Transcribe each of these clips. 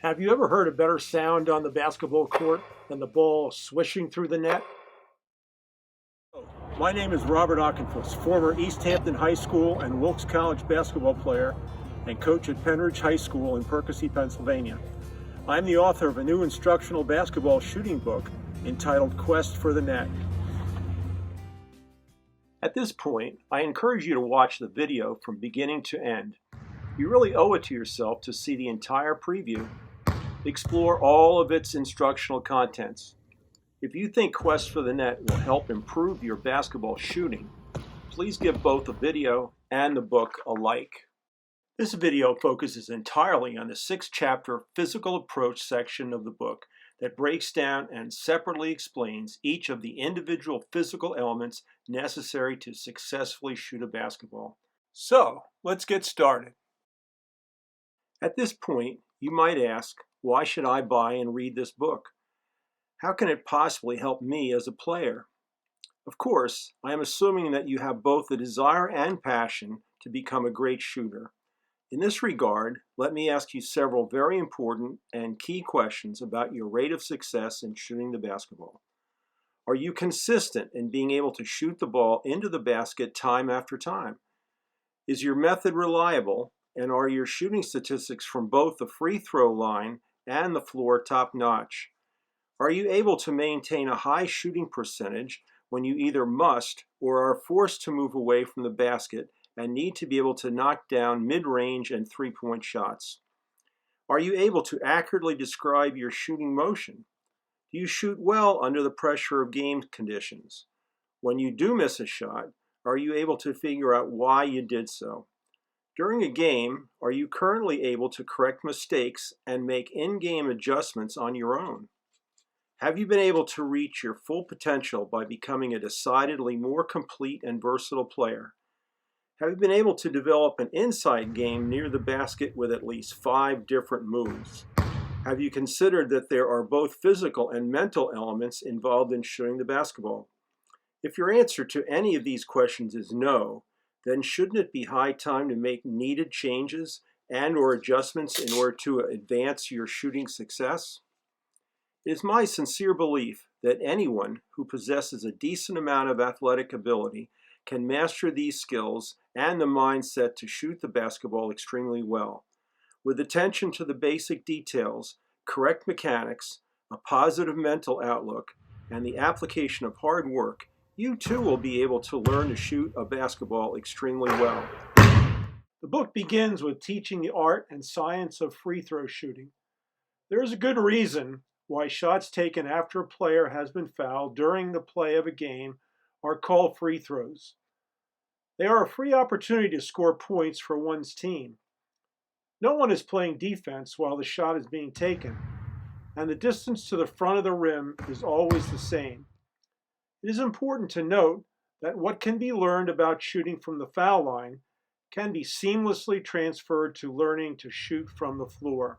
Have you ever heard a better sound on the basketball court than the ball swishing through the net? My name is Robert Ockenfuss, former East Hampton High School and Wilkes College basketball player and coach at Penridge High School in Percy, Pennsylvania. I'm the author of a new instructional basketball shooting book entitled Quest for the Net. At this point, I encourage you to watch the video from beginning to end. You really owe it to yourself to see the entire preview. Explore all of its instructional contents. If you think Quest for the Net will help improve your basketball shooting, please give both the video and the book a like. This video focuses entirely on the 6-chapter physical approach section of the book that breaks down and separately explains each of the individual physical elements necessary to successfully shoot a basketball. So, let's get started. At this point, you might ask, why should I buy and read this book? How can it possibly help me as a player? Of course, I am assuming that you have both the desire and passion to become a great shooter. In this regard, let me ask you several very important and key questions about your rate of success in shooting the basketball. Are you consistent in being able to shoot the ball into the basket time after time? Is your method reliable, and are your shooting statistics from both the free throw line and the floor top-notch? Are you able to maintain a high shooting percentage when you either must or are forced to move away from the basket and need to be able to knock down mid-range and three-point shots? Are you able to accurately describe your shooting motion? Do you shoot well under the pressure of game conditions? When you do miss a shot, are you able to figure out why you did so? During a game, are you currently able to correct mistakes and make in-game adjustments on your own? Have you been able to reach your full potential by becoming a decidedly more complete and versatile player? Have you been able to develop an inside game near the basket with at least 5 different moves? Have you considered that there are both physical and mental elements involved in shooting the basketball? If your answer to any of these questions is no, then shouldn't it be high time to make needed changes and/or adjustments in order to advance your shooting success? It is my sincere belief that anyone who possesses a decent amount of athletic ability can master these skills and the mindset to shoot the basketball extremely well. With attention to the basic details, correct mechanics, a positive mental outlook, and the application of hard work, you too will be able to learn to shoot a basketball extremely well. The book begins with teaching the art and science of free throw shooting. There is a good reason why shots taken after a player has been fouled during the play of a game are called free throws. They are a free opportunity to score points for one's team. No one is playing defense while the shot is being taken, and the distance to the front of the rim is always the same. It is important to note that what can be learned about shooting from the foul line can be seamlessly transferred to learning to shoot from the floor.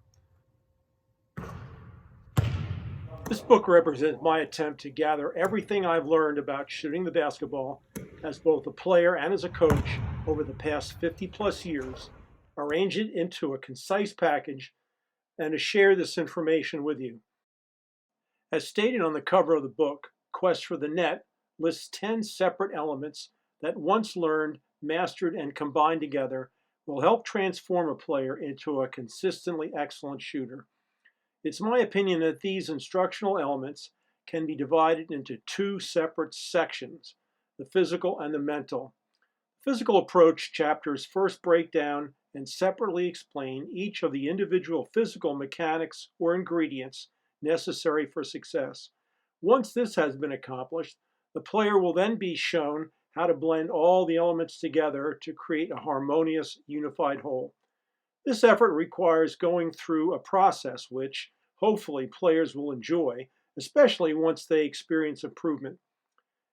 This book represents my attempt to gather everything I've learned about shooting the basketball as both a player and as a coach over the past 50+ years, arrange it into a concise package, and to share this information with you. As stated on the cover of the book, Quest for the Net lists 10 separate elements that once learned, mastered, and combined together will help transform a player into a consistently excellent shooter. It's my opinion that these instructional elements can be divided into 2 separate sections, the physical and the mental. Physical approach chapters first break down and separately explain each of the individual physical mechanics or ingredients necessary for success. Once this has been accomplished, the player will then be shown how to blend all the elements together to create a harmonious, unified whole. This effort requires going through a process which, hopefully, players will enjoy, especially once they experience improvement.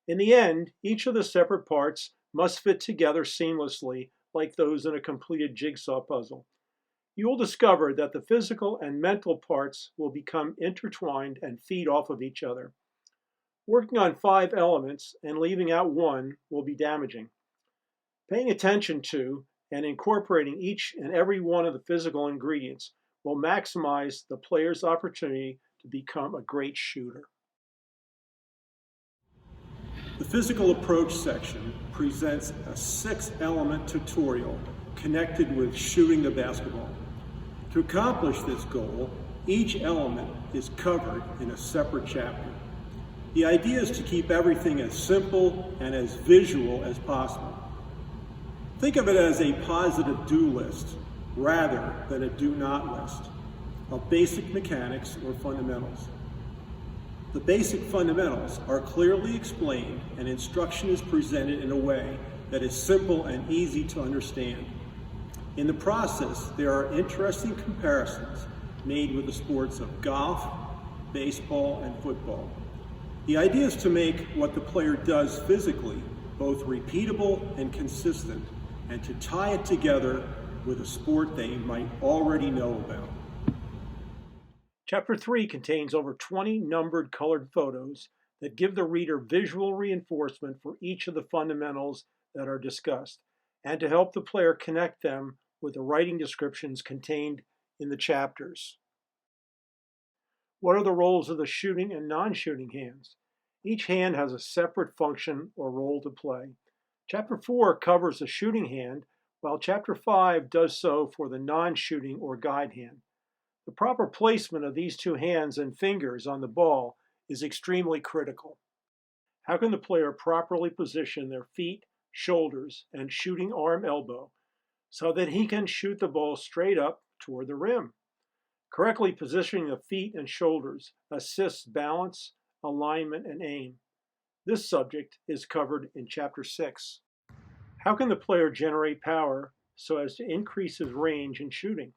In the end, each of the separate parts must fit together seamlessly like those in a completed jigsaw puzzle. You will discover that the physical and mental parts will become intertwined and feed off of each other. Working on 5 elements and leaving out one will be damaging. Paying attention to and incorporating each and every one of the physical ingredients will maximize the player's opportunity to become a great shooter. The physical approach section presents a 6-element tutorial connected with shooting the basketball. To accomplish this goal, each element is covered in a separate chapter. The idea is to keep everything as simple and as visual as possible. Think of it as a positive do list rather than a do not list of basic mechanics or fundamentals. The basic fundamentals are clearly explained and instruction is presented in a way that is simple and easy to understand. In the process, there are interesting comparisons made with the sports of golf, baseball, and football. The idea is to make what the player does physically both repeatable and consistent, and to tie it together with a sport they might already know about. Chapter 3 contains over 20 numbered colored photos that give the reader visual reinforcement for each of the fundamentals that are discussed, and to help the player connect them with the writing descriptions contained in the chapters. What are the roles of the shooting and non-shooting hands? Each hand has a separate function or role to play. Chapter 4 covers the shooting hand, while Chapter 5 does so for the non-shooting or guide hand. The proper placement of these two hands and fingers on the ball is extremely critical. How can the player properly position their feet, shoulders, and shooting arm elbow so that he can shoot the ball straight up toward the rim? Correctly positioning the feet and shoulders assists balance, alignment, and aim. This subject is covered in Chapter 6. How can the player generate power so as to increase his range in shooting?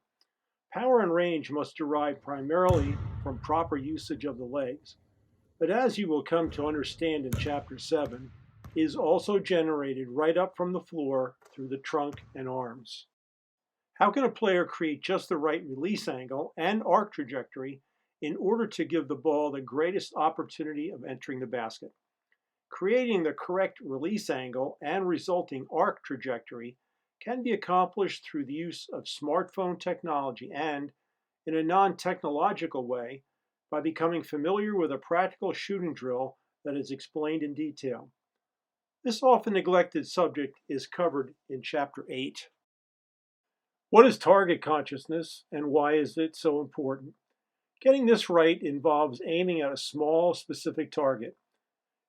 Power and range must derive primarily from proper usage of the legs, but as you will come to understand in Chapter 7, is also generated right up from the floor through the trunk and arms. How can a player create just the right release angle and arc trajectory in order to give the ball the greatest opportunity of entering the basket? Creating the correct release angle and resulting arc trajectory can be accomplished through the use of smartphone technology and, in a non-technological way, by becoming familiar with a practical shooting drill that is explained in detail. This often neglected subject is covered in Chapter 8. What is target consciousness and why is it so important? Getting this right involves aiming at a small, specific target.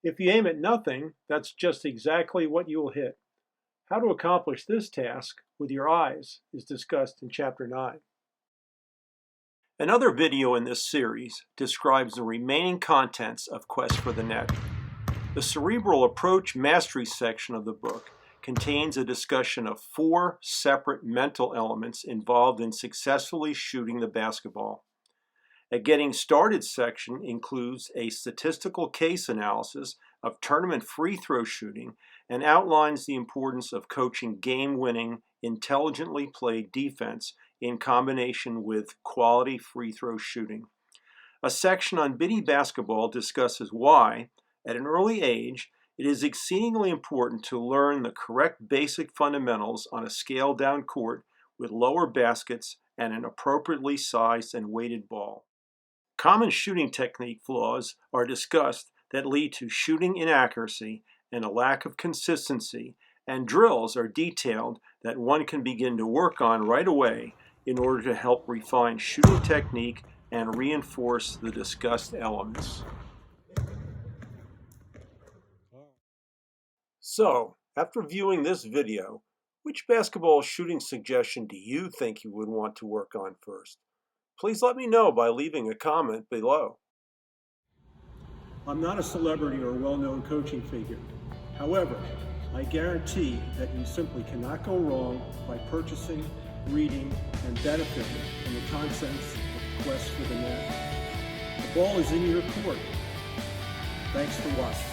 If you aim at nothing, that's just exactly what you will hit. How to accomplish this task with your eyes is discussed in Chapter 9. Another video in this series describes the remaining contents of Quest for the Net. The Cerebral Approach Mastery section of the book contains a discussion of 4 separate mental elements involved in successfully shooting the basketball. A Getting Started section includes a statistical case analysis of tournament free throw shooting and outlines the importance of coaching game-winning, intelligently played defense in combination with quality free throw shooting. A section on biddy basketball discusses why, at an early age, it is exceedingly important to learn the correct basic fundamentals on a scaled-down court with lower baskets and an appropriately sized and weighted ball. Common shooting technique flaws are discussed that lead to shooting inaccuracy and a lack of consistency, and drills are detailed that one can begin to work on right away in order to help refine shooting technique and reinforce the discussed elements. So, after viewing this video, which basketball shooting suggestion do you think you would want to work on first? Please let me know by leaving a comment below. I'm not a celebrity or well-known coaching figure. However, I guarantee that you simply cannot go wrong by purchasing, reading, and benefiting from the contents of Quest for the Net. The ball is in your court. Thanks for watching.